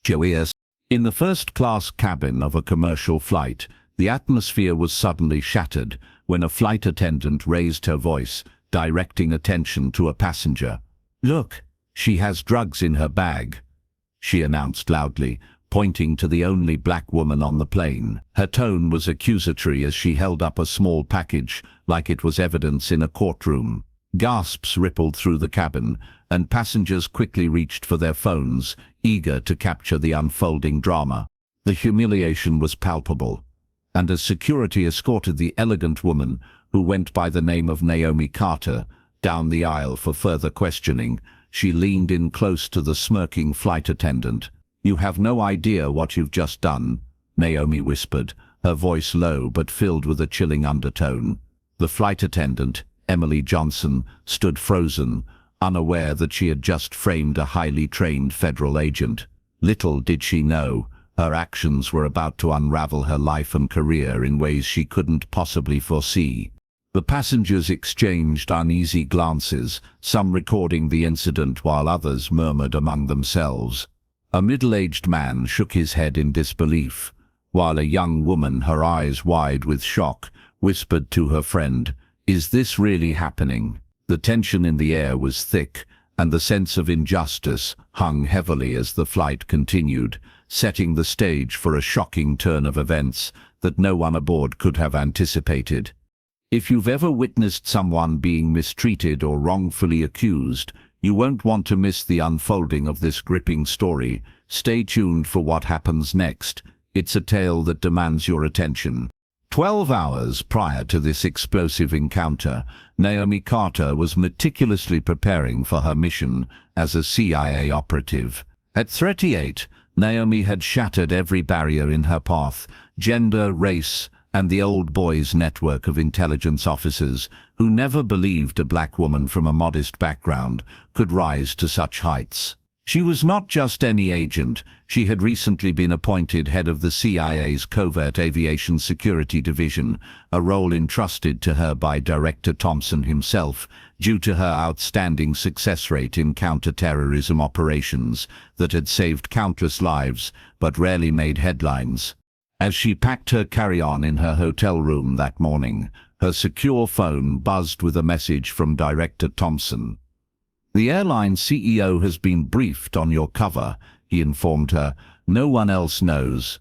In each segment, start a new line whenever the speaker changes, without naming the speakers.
Joey's. In the first-class cabin of a commercial flight, the atmosphere was suddenly shattered when a flight attendant raised her voice, directing attention to a passenger. "Look, she has drugs in her bag," she announced loudly, pointing to the only black woman on the plane. Her tone was accusatory as she held up a small package, like it was evidence in a courtroom. Gasps rippled through the cabin, and passengers quickly reached for their phones, eager to capture the unfolding drama. The humiliation was palpable, and as security escorted the elegant woman, who went by the name of Naomi Carter, down the aisle for further questioning, she leaned in close to the smirking flight attendant. "You have no idea what you've just done," Naomi whispered, her voice low but filled with a chilling undertone. The flight attendant, Emily Johnson, stood frozen, unaware that she had just framed a highly trained federal agent. Little did she know, her actions were about to unravel her life and career in ways she couldn't possibly foresee. The passengers exchanged uneasy glances, some recording the incident while others murmured among themselves. A middle-aged man shook his head in disbelief, while a young woman, her eyes wide with shock, whispered to her friend, "Is this really happening?" The tension in the air was thick, and the sense of injustice hung heavily as the flight continued, setting the stage for a shocking turn of events that no one aboard could have anticipated. If you've ever witnessed someone being mistreated or wrongfully accused, you won't want to miss the unfolding of this gripping story. Stay tuned for what happens next. It's a tale that demands your attention. 12 hours prior to this explosive encounter, Naomi Carter was meticulously preparing for her mission as a CIA operative. At 38, Naomi had shattered every barrier in her path: gender, race, and the old boys' network of intelligence officers who never believed a black woman from a modest background could rise to such heights. She was not just any agent. She had recently been appointed head of the CIA's covert Aviation Security division, a role entrusted to her by Director Thompson himself, due to her outstanding success rate in counter-terrorism operations that had saved countless lives but rarely made headlines. As she packed her carry-on in her hotel room that morning, her secure phone buzzed with a message from Director Thompson. "The airline CEO has been briefed on your cover," he informed her. "No one else knows.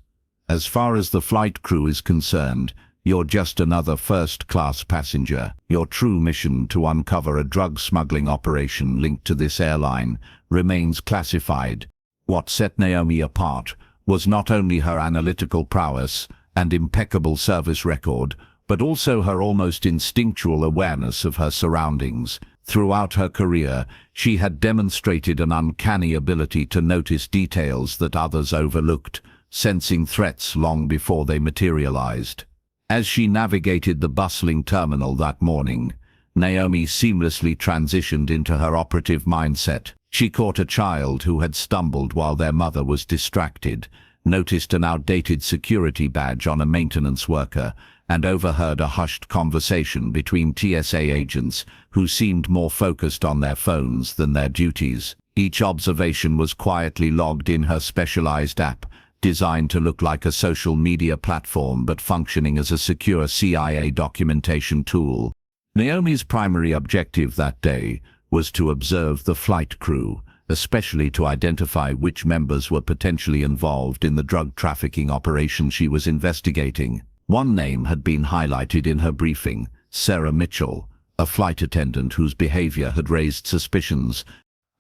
As far as the flight crew is concerned, you're just another first-class passenger. Your true mission to uncover a drug smuggling operation linked to this airline remains classified." What set Naomi apart was not only her analytical prowess and impeccable service record, but also her almost instinctual awareness of her surroundings. Throughout her career, she had demonstrated an uncanny ability to notice details that others overlooked, sensing threats long before they materialized. As she navigated the bustling terminal that morning, Naomi seamlessly transitioned into her operative mindset. She caught a child who had stumbled while their mother was distracted, noticed an outdated security badge on a maintenance worker, and overheard a hushed conversation between TSA agents who seemed more focused on their phones than their duties. Each observation was quietly logged in her specialized app, designed to look like a social media platform but functioning as a secure CIA documentation tool. Naomi's primary objective that day was to observe the flight crew, especially to identify which members were potentially involved in the drug trafficking operation she was investigating. One name had been highlighted in her briefing: Sarah Mitchell, a flight attendant whose behavior had raised suspicions.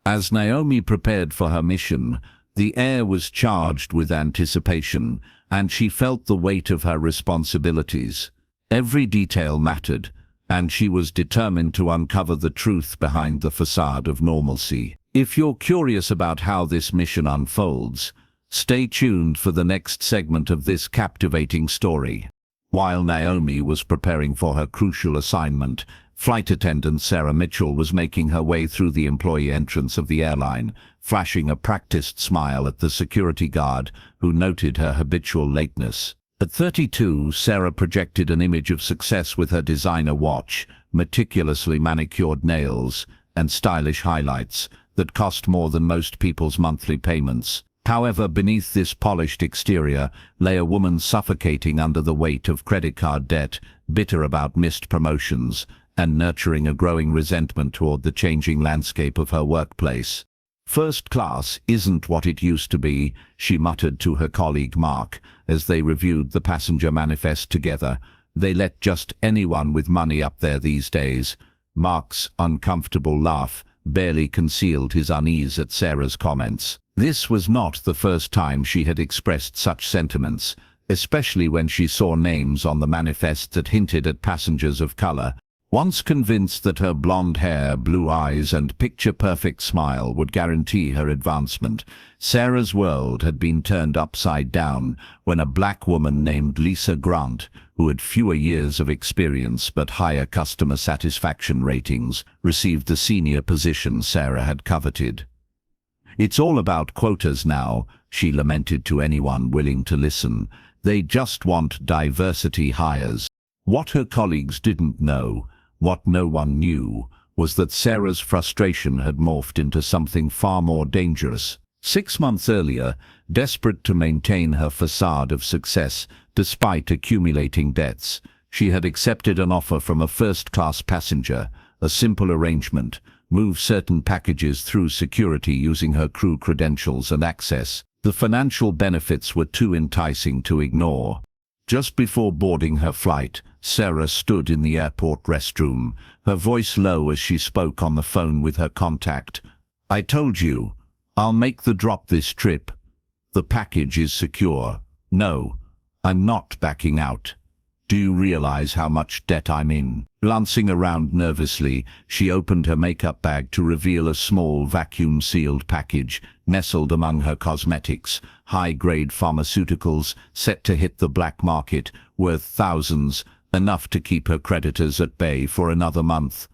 As Naomi prepared for her mission, the air was charged with anticipation, and she felt the weight of her responsibilities. Every detail mattered, and she was determined to uncover the truth behind the facade of normalcy. If you're curious about how this mission unfolds, stay tuned for the next segment of this captivating story. While Naomi was preparing for her crucial assignment, flight attendant Sarah Mitchell was making her way through the employee entrance of the airline, flashing a practiced smile at the security guard who noted her habitual lateness. At 32, Sarah projected an image of success with her designer watch, meticulously manicured nails, and stylish highlights that cost more than most people's monthly payments. However, beneath this polished exterior lay a woman suffocating under the weight of credit card debt, bitter about missed promotions, and nurturing a growing resentment toward the changing landscape of her workplace. "First class isn't what it used to be," she muttered to her colleague Mark, as they reviewed the passenger manifest together. "They let just anyone with money up there these days." Mark's uncomfortable laugh barely concealed his unease at Sarah's comments. This was not the first time she had expressed such sentiments, especially when she saw names on the manifest that hinted at passengers of color. Once convinced that her blonde hair, blue eyes, and picture-perfect smile would guarantee her advancement, Sarah's world had been turned upside down when a black woman named Lisa Grant, who had fewer years of experience but higher customer satisfaction ratings, received the senior position Sarah had coveted. "It's all about quotas now," she lamented to anyone willing to listen. "They just want diversity hires." What her colleagues didn't know, what no one knew, was that Sarah's frustration had morphed into something far more dangerous. 6 months earlier, desperate to maintain her facade of success despite accumulating debts, she had accepted an offer from a first-class passenger, a simple arrangement: move certain packages through security using her crew credentials and access. The financial benefits were too enticing to ignore. Just before boarding her flight, Sarah stood in the airport restroom, her voice low as she spoke on the phone with her contact. "I told you, I'll make the drop this trip. The package is secure. No, I'm not backing out. Do you realize how much debt I'm in?" Glancing around nervously, she opened her makeup bag to reveal a small vacuum-sealed package nestled among her cosmetics, high-grade pharmaceuticals set to hit the black market, worth thousands, enough to keep her creditors at bay for another month.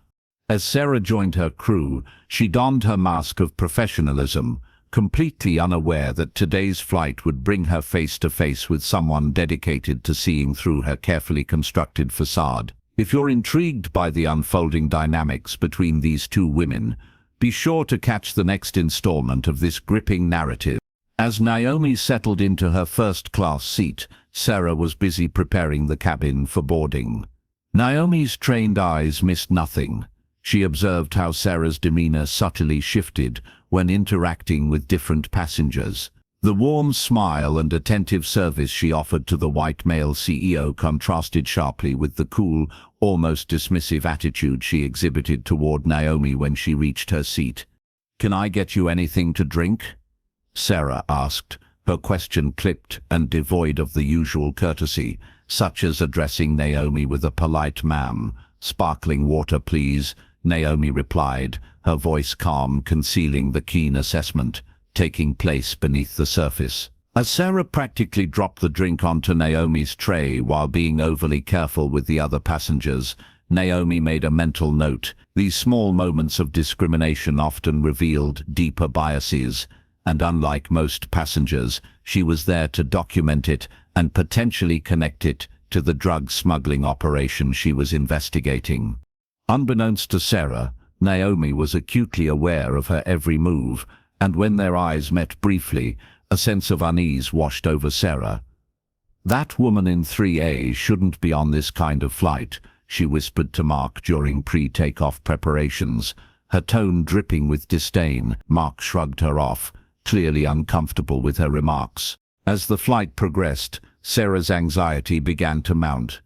As Sarah joined her crew, she donned her mask of professionalism, completely unaware that today's flight would bring her face to face with someone dedicated to seeing through her carefully constructed facade. If you're intrigued by the unfolding dynamics between these two women, be sure to catch the next installment of this gripping narrative. As Naomi settled into her first-class seat, Sarah was busy preparing the cabin for boarding. Naomi's trained eyes missed nothing. She observed how Sarah's demeanor subtly shifted when interacting with different passengers. The warm smile and attentive service she offered to the white male CEO contrasted sharply with the cool, almost dismissive attitude she exhibited toward Naomi when she reached her seat. "Can I get you anything to drink?" Sarah asked, her question clipped and devoid of the usual courtesy, such as addressing Naomi with a polite "ma'am." "Sparkling water, please," Naomi replied, her voice calm, concealing the keen assessment taking place beneath the surface. As Sarah practically dropped the drink onto Naomi's tray while being overly careful with the other passengers, Naomi made a mental note. These small moments of discrimination often revealed deeper biases, and unlike most passengers, she was there to document it and potentially connect it to the drug smuggling operation she was investigating. Unbeknownst to Sarah, Naomi was acutely aware of her every move, and when their eyes met briefly, a sense of unease washed over Sarah. "That woman in 3A shouldn't be on this kind of flight," she whispered to Mark during pre-takeoff preparations, her tone dripping with disdain. Mark shrugged her off, clearly uncomfortable with her remarks. As the flight progressed, Sarah's anxiety began to mount.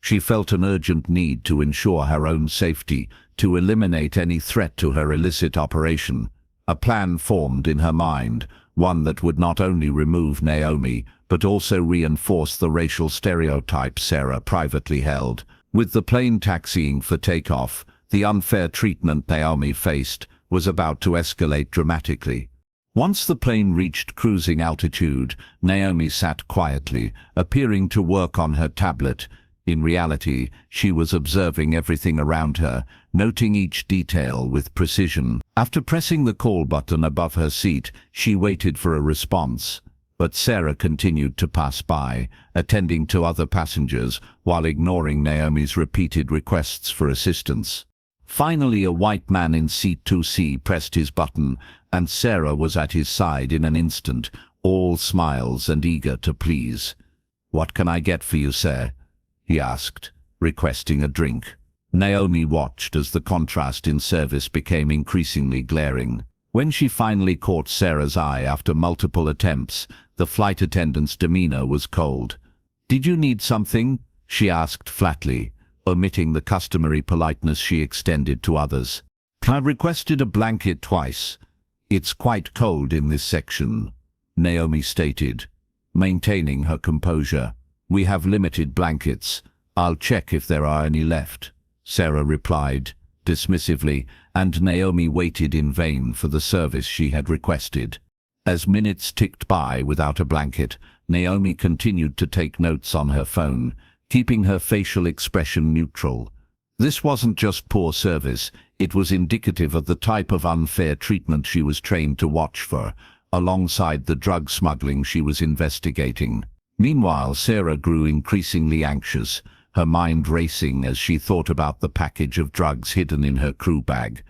She felt an urgent need to ensure her own safety, to eliminate any threat to her illicit operation. A plan formed in her mind, one that would not only remove Naomi, but also reinforce the racial stereotypes Sarah privately held. With the plane taxiing for takeoff, the unfair treatment Naomi faced was about to escalate dramatically. Once the plane reached cruising altitude, Naomi sat quietly, appearing to work on her tablet. In reality, she was observing everything around her, noting each detail with precision. After pressing the call button above her seat, she waited for a response. But Sarah continued to pass by, attending to other passengers, while ignoring Naomi's repeated requests for assistance. Finally, a white man in seat 2C pressed his button, and Sarah was at his side in an instant, all smiles and eager to please. "What can I get for you, sir?" he asked, requesting a drink. Naomi watched as the contrast in service became increasingly glaring. When she finally caught Sarah's eye after multiple attempts, the flight attendant's demeanor was cold. "Did you need something?" she asked flatly, omitting the customary politeness she extended to others. "I requested a blanket twice. It's quite cold in this section," Naomi stated, maintaining her composure. "We have limited blankets. I'll check if there are any left," Sarah replied, dismissively, and Naomi waited in vain for the service she had requested. As minutes ticked by without a blanket, Naomi continued to take notes on her phone, keeping her facial expression neutral. This wasn't just poor service, it was indicative of the type of unfair treatment she was trained to watch for, alongside the drug smuggling she was investigating. Meanwhile, Sarah grew increasingly anxious, her mind racing as she thought about the package of drugs hidden in her crew bag.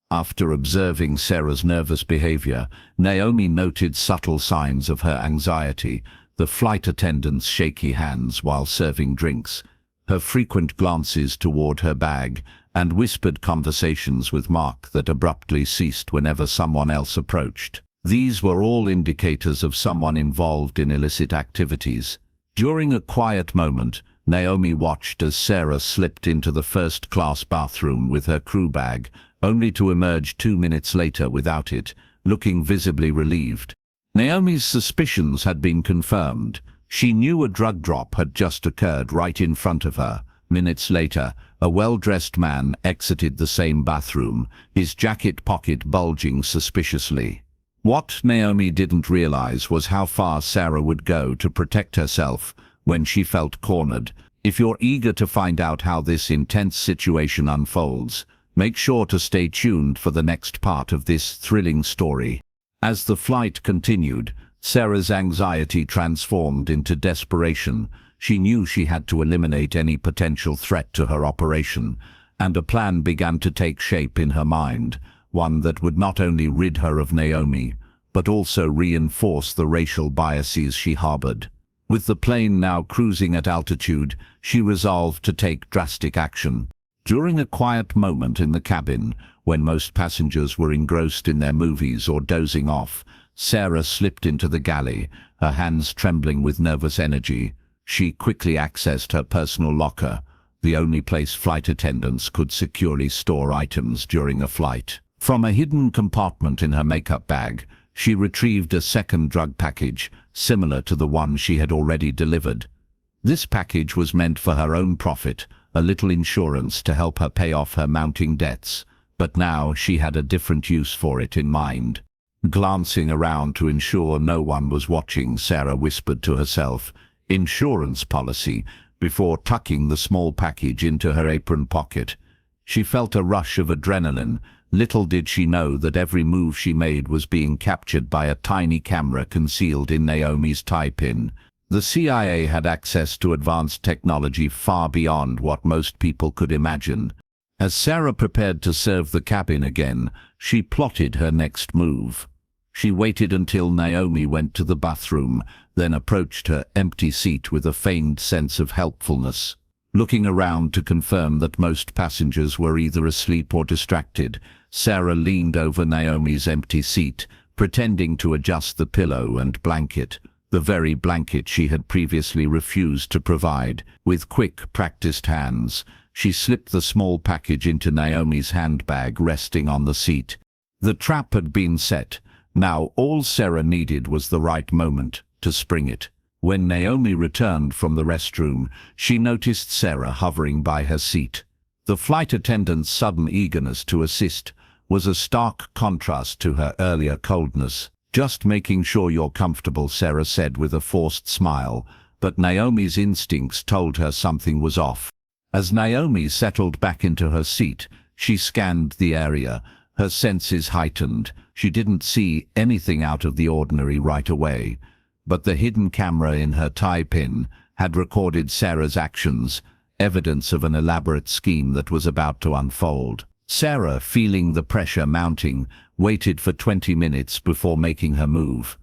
After observing Sarah's nervous behavior, Naomi noted subtle signs of her anxiety: the flight attendant's shaky hands while serving drinks, her frequent glances toward her bag, and whispered conversations with Mark that abruptly ceased whenever someone else approached. These were all indicators of someone involved in illicit activities. During a quiet moment, Naomi watched as Sarah slipped into the first-class bathroom with her crew bag, only to emerge 2 minutes later without it, looking visibly relieved. Naomi's suspicions had been confirmed. She knew a drug drop had just occurred right in front of her. Minutes later, a well-dressed man exited the same bathroom, his jacket pocket bulging suspiciously. What Naomi didn't realize was how far Sarah would go to protect herself when she felt cornered. If you're eager to find out how this intense situation unfolds, make sure to stay tuned for the next part of this thrilling story. As the flight continued, Sarah's anxiety transformed into desperation. She knew she had to eliminate any potential threat to her operation, and a plan began to take shape in her mind, one that would not only rid her of Naomi, but also reinforce the racial biases she harbored. With the plane now cruising at altitude, she resolved to take drastic action. During a quiet moment in the cabin, when most passengers were engrossed in their movies or dozing off, Sarah slipped into the galley, her hands trembling with nervous energy. She quickly accessed her personal locker, the only place flight attendants could securely store items during a flight. From a hidden compartment in her makeup bag, she retrieved a second drug package, similar to the one she had already delivered. This package was meant for her own profit, a little insurance to help her pay off her mounting debts, but now she had a different use for it in mind. Glancing around to ensure no one was watching, Sarah whispered to herself, "Insurance policy," before tucking the small package into her apron pocket. She felt a rush of adrenaline. Little did she know that every move she made was being captured by a tiny camera concealed in Naomi's tie-pin. The CIA had access to advanced technology far beyond what most people could imagine. As Sarah prepared to serve the cabin again, she plotted her next move. She waited until Naomi went to the bathroom, then approached her empty seat with a feigned sense of helpfulness. Looking around to confirm that most passengers were either asleep or distracted, Sarah leaned over Naomi's empty seat, pretending to adjust the pillow and blanket, the very blanket she had previously refused to provide. With quick, practiced hands, she slipped the small package into Naomi's handbag resting on the seat. The trap had been set. Now all Sarah needed was the right moment to spring it. When Naomi returned from the restroom, she noticed Sarah hovering by her seat. The flight attendant's sudden eagerness to assist was a stark contrast to her earlier coldness. "Just making sure you're comfortable," Sarah said with a forced smile, but Naomi's instincts told her something was off. As Naomi settled back into her seat, she scanned the area, her senses heightened. She didn't see anything out of the ordinary right away, but the hidden camera in her tie-pin had recorded Sarah's actions, evidence of an elaborate scheme that was about to unfold. Sarah, feeling the pressure mounting, waited for 20 minutes before making her move.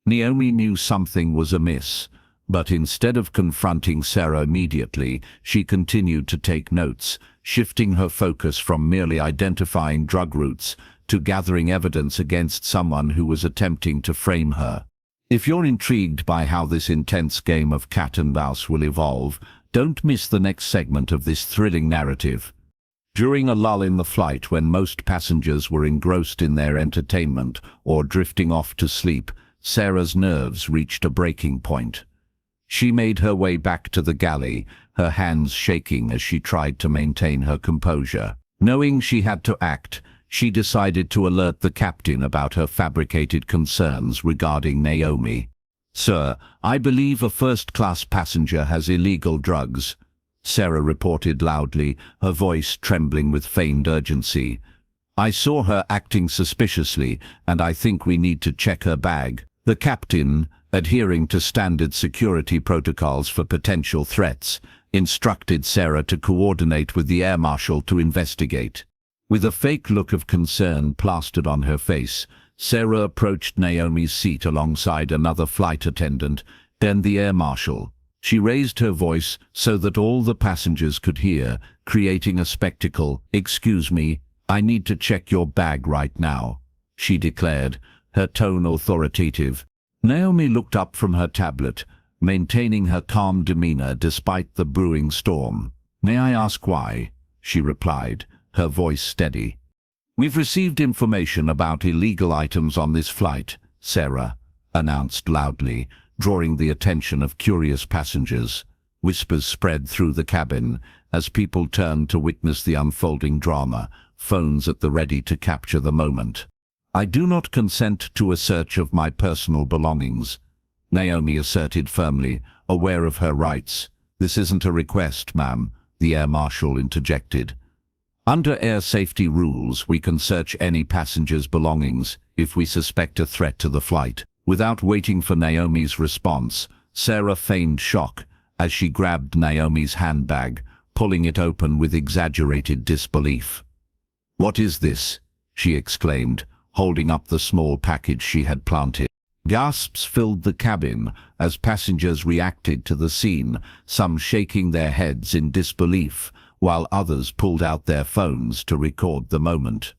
Naomi knew something was amiss, but instead of confronting Sarah immediately, she continued to take notes, shifting her focus from merely identifying drug routes to gathering evidence against someone who was attempting to frame her. If you're intrigued by how this intense game of cat and mouse will evolve, don't miss the next segment of this thrilling narrative. During a lull in the flight when most passengers were engrossed in their entertainment or drifting off to sleep, Sarah's nerves reached a breaking point. She made her way back to the galley, her hands shaking as she tried to maintain her composure. Knowing she had to act, she decided to alert the captain about her fabricated concerns regarding Naomi. "Sir, I believe a first-class passenger has illegal drugs," Sarah reported loudly, her voice trembling with feigned urgency. "I saw her acting suspiciously, and I think we need to check her bag." The captain, adhering to standard security protocols for potential threats, instructed Sarah to coordinate with the air marshal to investigate. With a fake look of concern plastered on her face, Sarah approached Naomi's seat alongside another flight attendant, then the air marshal. She raised her voice so that all the passengers could hear, creating a spectacle. "Excuse me, I need to check your bag right now," she declared, her tone authoritative. Naomi looked up from her tablet, maintaining her calm demeanor despite the brewing storm. "May I ask why?" she replied, her voice steady. "We've received information about illegal items on this flight," Sarah announced loudly, drawing the attention of curious passengers. Whispers spread through the cabin as people turned to witness the unfolding drama, phones at the ready to capture the moment. "I do not consent to a search of my personal belongings," Naomi asserted firmly, aware of her rights. "This isn't a request, ma'am," the air marshal interjected. "Under air safety rules, we can search any passenger's belongings if we suspect a threat to the flight." Without waiting for Naomi's response, Sarah feigned shock as she grabbed Naomi's handbag, pulling it open with exaggerated disbelief. "What is this?" she exclaimed, holding up the small package she had planted. Gasps filled the cabin as passengers reacted to the scene, some shaking their heads in disbelief, while others pulled out their phones to record the moment.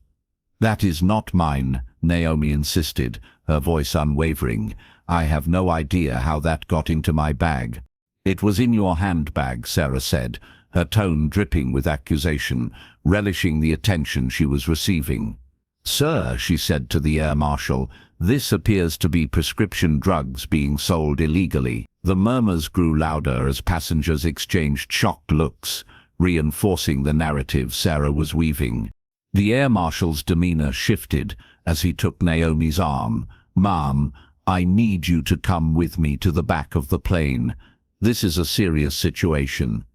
"That is not mine," Naomi insisted, her voice unwavering. "I have no idea how that got into my bag." "It was in your handbag," Sarah said, her tone dripping with accusation, relishing the attention she was receiving. "Sir," she said to the air marshal, "this appears to be prescription drugs being sold illegally." The murmurs grew louder as passengers exchanged shocked looks, reinforcing the narrative Sarah was weaving. The air marshal's demeanor shifted as he took Naomi's arm. "Ma'am, I need you to come with me to the back of the plane. This is a serious situation."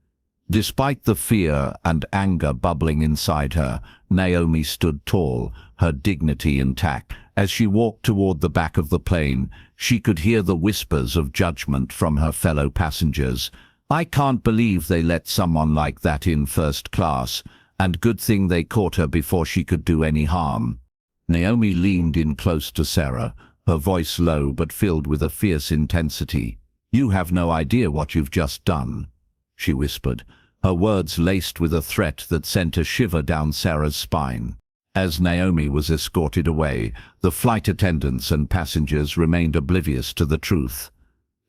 Despite the fear and anger bubbling inside her, Naomi stood tall, her dignity intact. As she walked toward the back of the plane, she could hear the whispers of judgment from her fellow passengers. "I can't believe they let someone like that in first class, and good thing they caught her before she could do any harm." Naomi leaned in close to Sarah, her voice low but filled with a fierce intensity. "You have no idea what you've just done," she whispered, her words laced with a threat that sent a shiver down Sarah's spine. As Naomi was escorted away, the flight attendants and passengers remained oblivious to the truth.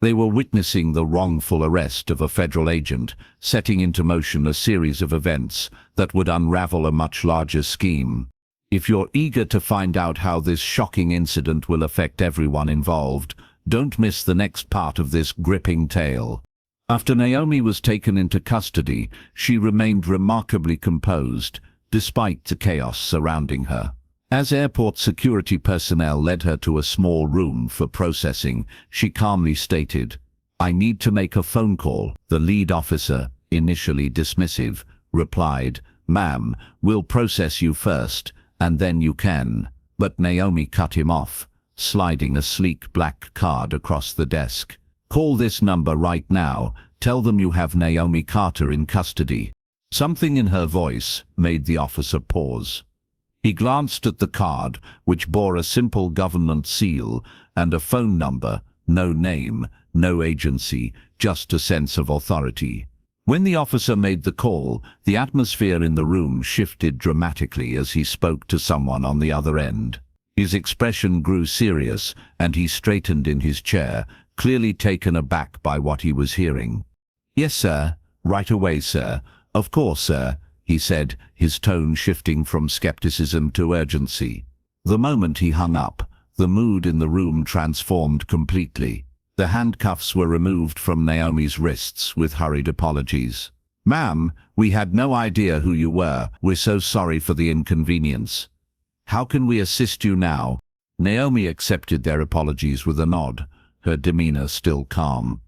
They were witnessing the wrongful arrest of a federal agent, setting into motion a series of events that would unravel a much larger scheme. If you're eager to find out how this shocking incident will affect everyone involved, don't miss the next part of this gripping tale. After Naomi was taken into custody, she remained remarkably composed, despite the chaos surrounding her. As airport security personnel led her to a small room for processing, she calmly stated, "I need to make a phone call." The lead officer, initially dismissive, replied, "Ma'am, we'll process you first, and then you can." But Naomi cut him off, sliding a sleek black card across the desk. "Call this number right now. Tell them you have Naomi Carter in custody." Something in her voice made the officer pause. He glanced at the card, which bore a simple government seal and a phone number, no name, no agency, just a sense of authority. When the officer made the call, the atmosphere in the room shifted dramatically as he spoke to someone on the other end. His expression grew serious, and he straightened in his chair, clearly taken aback by what he was hearing. "Yes, sir. Right away, sir. Of course, sir," he said, his tone shifting from skepticism to urgency. The moment he hung up, the mood in the room transformed completely. The handcuffs were removed from Naomi's wrists with hurried apologies. "Ma'am, we had no idea who you were. We're so sorry for the inconvenience. How can we assist you now?" Naomi accepted their apologies with a nod, her demeanor still calm.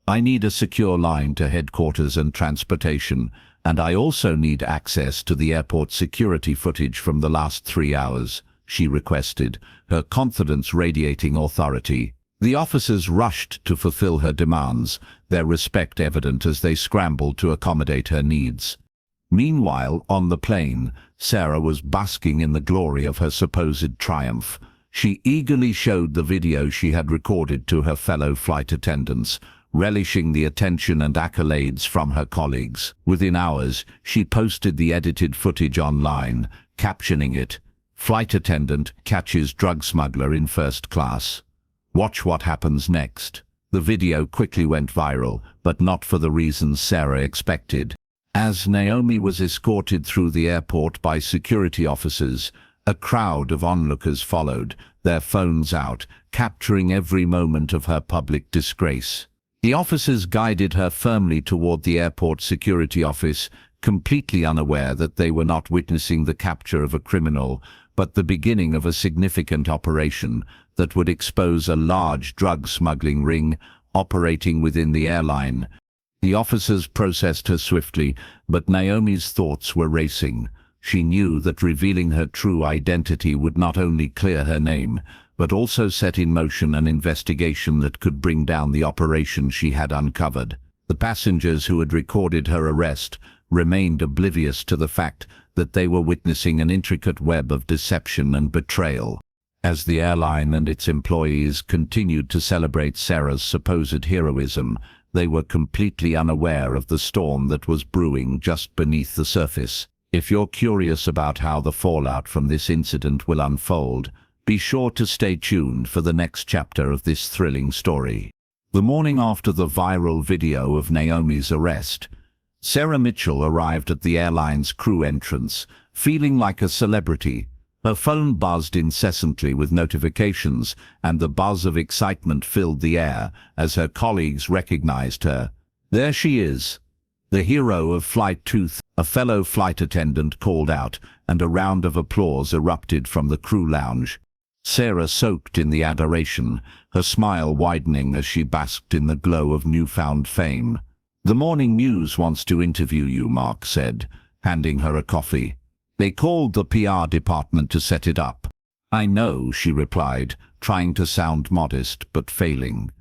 "I need a secure line to headquarters and transportation, and I also need access to the airport security footage from the last 3 hours, she requested, her confidence radiating authority. The officers rushed to fulfill her demands, their respect evident as they scrambled to accommodate her needs. Meanwhile, on the plane, Sarah was basking in the glory of her supposed triumph. She eagerly showed the video she had recorded to her fellow flight attendants, relishing the attention and accolades from her colleagues. Within hours, she posted the edited footage online, captioning it, "Flight attendant catches drug smuggler in first class. Watch what happens next." The video quickly went viral, but not for the reasons Sarah expected. As Naomi was escorted through the airport by security officers, a crowd of onlookers followed, their phones out, capturing every moment of her public disgrace. The officers guided her firmly toward the airport security office, completely unaware that they were not witnessing the capture of a criminal, but the beginning of a significant operation that would expose a large drug smuggling ring operating within the airline. The officers processed her swiftly, but Naomi's thoughts were racing. She knew that revealing her true identity would not only clear her name, but also set in motion an investigation that could bring down the operation she had uncovered. The passengers who had recorded her arrest remained oblivious to the fact that they were witnessing an intricate web of deception and betrayal. As the airline and its employees continued to celebrate Sarah's supposed heroism, they were completely unaware of the storm that was brewing just beneath the surface. If you're curious about how the fallout from this incident will unfold, be sure to stay tuned for the next chapter of this thrilling story. The morning after the viral video of Naomi's arrest, Sarah Mitchell arrived at the airline's crew entrance, feeling like a celebrity. Her phone buzzed incessantly with notifications, and the buzz of excitement filled the air as her colleagues recognized her. "There she is, the hero of Flight 2, a fellow flight attendant called out, and a round of applause erupted from the crew lounge. Sarah soaked in the adoration, her smile widening as she basked in the glow of newfound fame. "The Morning News wants to interview you," Mark said, handing her a coffee. "They called the PR department to set it up." "I know," she replied, trying to sound modest but failing.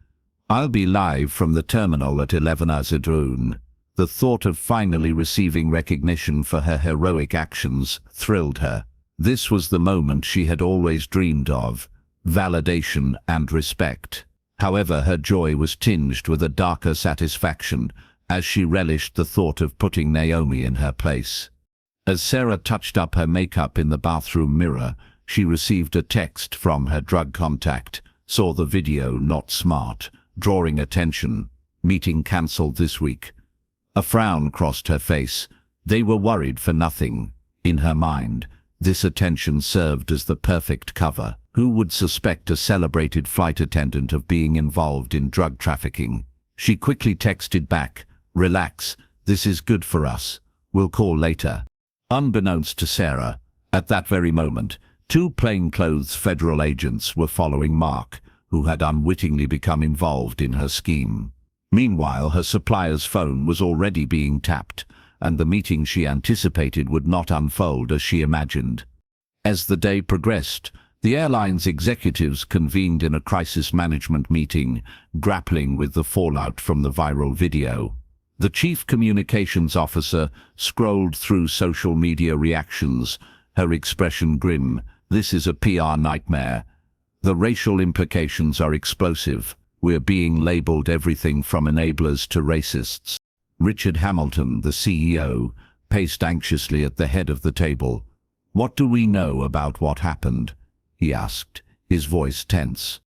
"I'll be live from the terminal at 11 AZN. The thought of finally receiving recognition for her heroic actions thrilled her. This was the moment she had always dreamed of, validation and respect. However, her joy was tinged with a darker satisfaction as she relished the thought of putting Naomi in her place. As Sarah touched up her makeup in the bathroom mirror, she received a text from her drug contact, saw the video not smart, drawing attention. "Meeting cancelled this week." A frown crossed her face. They were worried for nothing. In her mind, this attention served as the perfect cover. Who would suspect a celebrated flight attendant of being involved in drug trafficking? She quickly texted back, "Relax, this is good for us. We'll call later." Unbeknownst to Sarah, at that very moment, 2 plainclothes federal agents were following Mark, who had unwittingly become involved in her scheme. Meanwhile, her supplier's phone was already being tapped, and the meeting she anticipated would not unfold as she imagined. As the day progressed, the airline's executives convened in a crisis management meeting, grappling with the fallout from the viral video. The chief communications officer scrolled through social media reactions, her expression grim. This is a PR nightmare. The racial implications are explosive. We're being labeled everything from enablers to racists. Richard Hamilton, the CEO, paced anxiously at the head of the table. What do we know about what happened? He asked, his voice tense.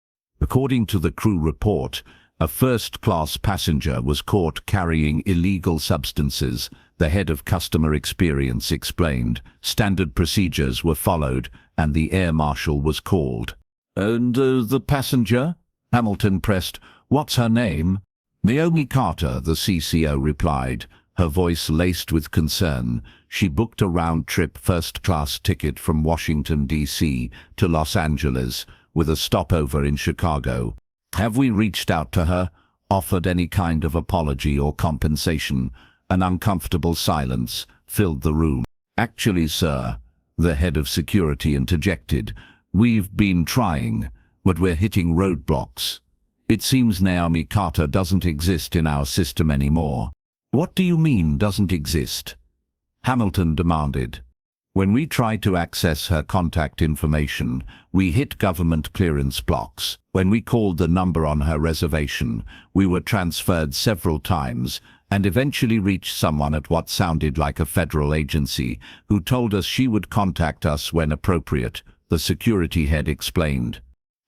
According to the crew report, a first-class passenger was caught carrying illegal substances, the head of customer experience explained. Standard procedures were followed, and the air marshal was called. And the passenger? Hamilton pressed. What's her name? Naomi Carter, the CCO replied, her voice laced with concern. She booked a round-trip first-class ticket from Washington, D.C. to Los Angeles, with a stopover in Chicago. Have we reached out to her, offered any kind of apology or compensation? An uncomfortable silence filled the room. Actually, sir, the head of security interjected, we've been trying, but we're hitting roadblocks. It seems Naomi Carter doesn't exist in our system anymore. What do you mean, doesn't exist? Hamilton demanded. When we tried to access her contact information, we hit government clearance blocks. When we called the number on her reservation, we were transferred several times and eventually reached someone at what sounded like a federal agency who told us she would contact us when appropriate, the security head explained.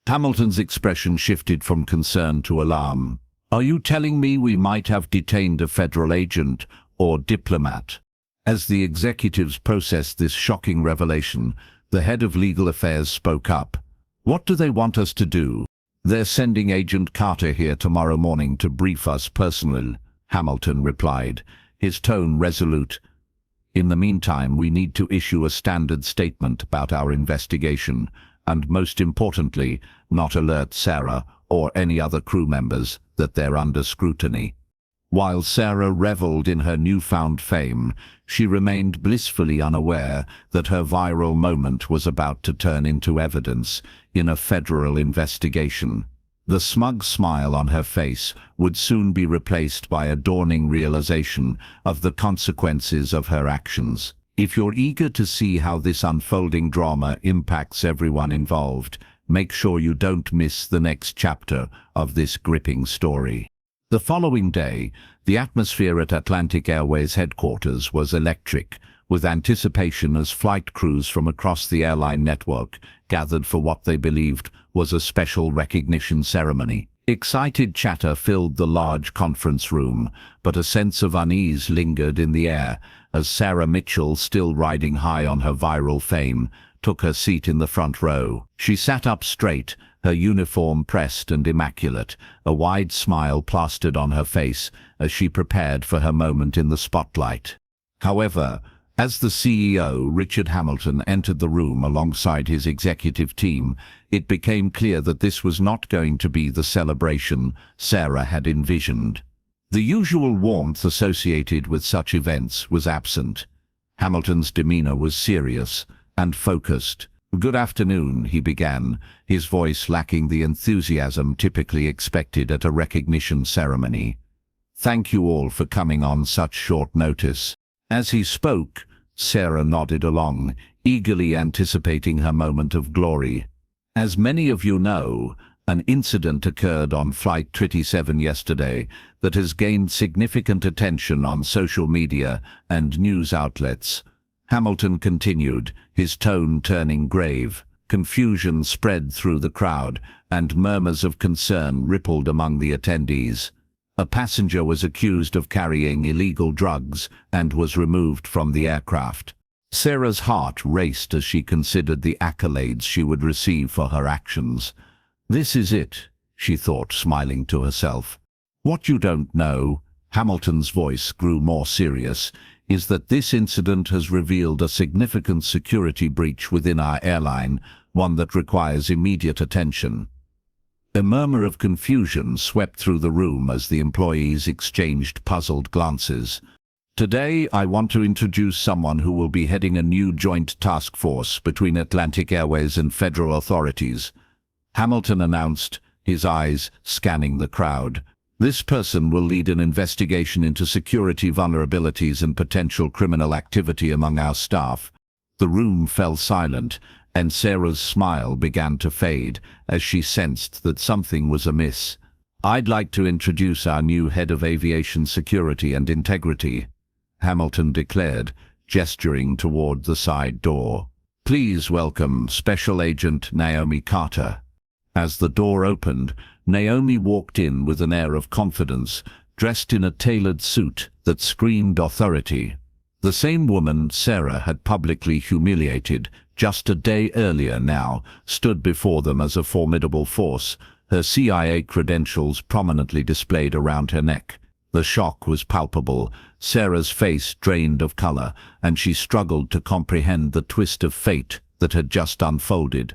Hamilton's expression shifted from concern to alarm. Are you telling me we might have detained a federal agent or diplomat? As the executives processed this shocking revelation, the head of legal affairs spoke up. What do they want us to do? They're sending Agent Carter here tomorrow morning to brief us personally, Hamilton replied, his tone resolute. In the meantime, we need to issue a standard statement about our investigation, and most importantly, not alert Sarah or any other crew members that they're under scrutiny. While Sarah reveled in her newfound fame, she remained blissfully unaware that her viral moment was about to turn into evidence in a federal investigation. The smug smile on her face would soon be replaced by a dawning realization of the consequences of her actions. If you're eager to see how this unfolding drama impacts everyone involved, make sure you don't miss the next chapter of this gripping story. The following day, the atmosphere at Atlantic Airways headquarters was electric, with anticipation as flight crews from across the airline network gathered for what they believed was a special recognition ceremony. Excited chatter filled the large conference room, but a sense of unease lingered in the air as Sarah Mitchell, still riding high on her viral fame, took her seat in the front row. She sat up straight, her uniform pressed and immaculate, a wide smile plastered on her face as she prepared for her moment in the spotlight. However, as the CEO, Richard Hamilton, entered the room alongside his executive team, it became clear that this was not going to be the celebration Sarah had envisioned. The usual warmth associated with such events was absent. Hamilton's demeanor was serious and focused. Good afternoon, he began, his voice lacking the enthusiasm typically expected at a recognition ceremony. Thank you all for coming on such short notice. As he spoke, Sarah nodded along, eagerly anticipating her moment of glory. As many of you know, an incident occurred on Flight 37 yesterday that has gained significant attention on social media and news outlets. Hamilton continued, his tone turning grave. Confusion spread through the crowd, and murmurs of concern rippled among the attendees. A passenger was accused of carrying illegal drugs and was removed from the aircraft. Sarah's heart raced as she considered the accolades she would receive for her actions. This is it, she thought, smiling to herself. What you don't know, Hamilton's voice grew more serious, is that this incident has revealed a significant security breach within our airline, one that requires immediate attention. A murmur of confusion swept through the room as the employees exchanged puzzled glances. Today, I want to introduce someone who will be heading a new joint task force between Atlantic Airways and federal authorities, Hamilton announced, his eyes scanning the crowd. This person will lead an investigation into security vulnerabilities and potential criminal activity among our staff." The room fell silent, and Sarah's smile began to fade as she sensed that something was amiss. "I'd like to introduce our new head of aviation security and integrity," Hamilton declared, gesturing toward the side door. "Please welcome Special Agent Naomi Carter." As the door opened, Naomi walked in with an air of confidence, dressed in a tailored suit that screamed authority. The same woman Sarah had publicly humiliated just a day earlier now stood before them as a formidable force, her CIA credentials prominently displayed around her neck. The shock was palpable. Sarah's face drained of color, and she struggled to comprehend the twist of fate that had just unfolded.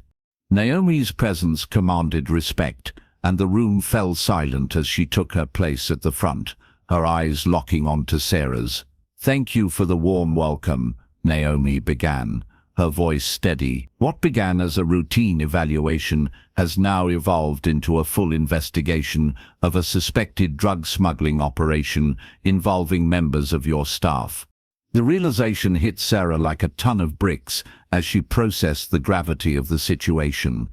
Naomi's presence commanded respect, and the room fell silent as she took her place at the front, her eyes locking onto Sarah's. "Thank you for the warm welcome," Naomi began, her voice steady. "What began as a routine evaluation has now evolved into a full investigation of a suspected drug smuggling operation involving members of your staff." The realization hit Sarah like a ton of bricks as she processed the gravity of the situation.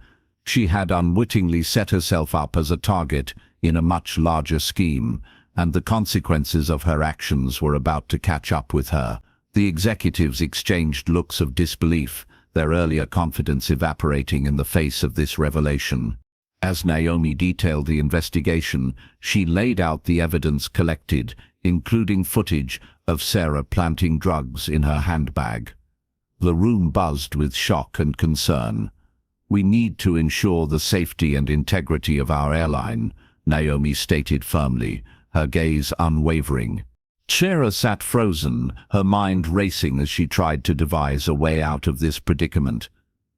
She had unwittingly set herself up as a target in a much larger scheme, and the consequences of her actions were about to catch up with her. The executives exchanged looks of disbelief, their earlier confidence evaporating in the face of this revelation. As Naomi detailed the investigation, she laid out the evidence collected, including footage of Sarah planting drugs in her handbag. The room buzzed with shock and concern. "We need to ensure the safety and integrity of our airline," Naomi stated firmly, her gaze unwavering. Sarah sat frozen, her mind racing as she tried to devise a way out of this predicament.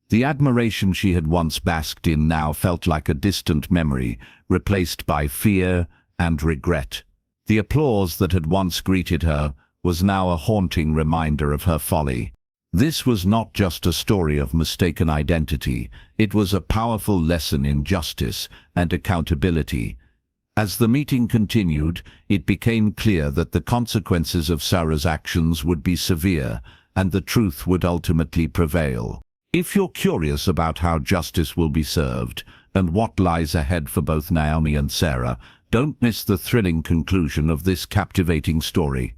The admiration she had once basked in now felt like a distant memory, replaced by fear and regret. The applause that had once greeted her was now a haunting reminder of her folly. This was not just a story of mistaken identity, it was a powerful lesson in justice and accountability. As the meeting continued, it became clear that the consequences of Sarah's actions would be severe, and the truth would ultimately prevail. If you're curious about how justice will be served, and what lies ahead for both Naomi and Sarah, don't miss the thrilling conclusion of this captivating story.